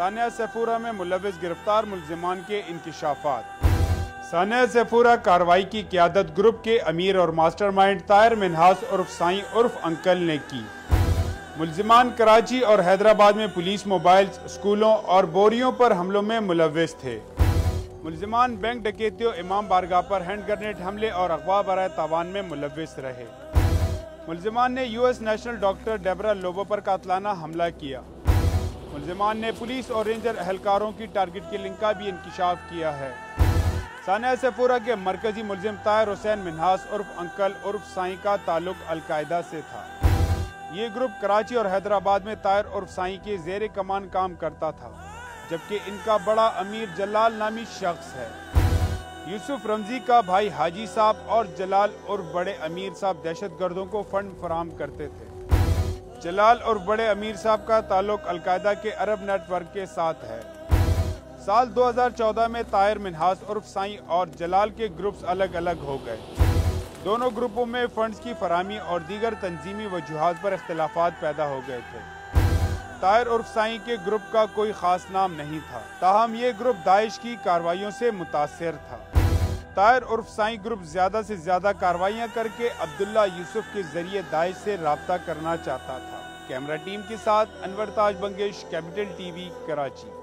ثانیہ سیفورہ میں ملوث گرفتار ملزمان کے انکشافات۔ ثانیہ سیفورہ کارروائی کی قیادت گروپ کے امیر اور ماسٹر مائنڈ طاہر منہاس عرف سائیں عرف انکل نے کی۔ ملزمان کراچی اور حیدرآباد میں پولیس موبائلز، اسکولوں اور بوریوں پر حملوں میں ملوث تھے۔ ملزمان بینک ڈکیتیوں، امام بارگاہ پر ہینڈ گرنیڈ حملے اور اغوا برائے تاوان میں ملوث رہے۔ ملزمان نے U S national doctor Debra Lobo پر قاتلانہ حملہ کیا۔ ملزمان نے پولیس اور رینجر اہلکاروں کی ٹارگٹ کلنگ کا بھی انکشاف کیا ہے۔ ثانیہ سیفورہ کے مرکزی ملزم طاہر حسین منہاس عرف انکل عرف سائیں کا تعلق القاعدہ سے تھا۔ یہ گروپ کراچی اور حیدرآباد میں طاہر عرف سائیں کے زیر کمان کام کرتا تھا، جبکہ ان کا بڑا امیر جلال نامی شخص ہے۔ یوسف رمزی کا بھائی حاجی صاحب اور جلال عرف بڑے امیر صاحب دہشت گردوں کو فنڈ فراہم کرتے تھے۔ جلال اور بڑے امیر صاحب کا تعلق القاعدہ کے عرب نیٹ ورک کے ساتھ ہے۔ سال 2014 میں طاہر منہاس عرف سائیں اور جلال کے گروپس الگ الگ ہو گئے۔ دونوں گروپوں میں فنڈز کی فراہمی اور دیگر تنظیمی وجوہات پر اختلافات پیدا ہو گئے تھے۔ طاہر عرف سائیں کے گروپ کا کوئی خاص نام نہیں تھا، تاہم یہ گروپ داعش کی کارروائیوں سے متاثر تھا۔ طاہر عرف سائیں گروپ زیادہ سے زیادہ کارروائیاں کر کے عبداللہ یوسف کے ذریعے داعش سے رابطہ کرنا چاہتا تھا۔ کیمرہ ٹیم کے ساتھ Anwar Taj Bangash, capital T V, Karachi.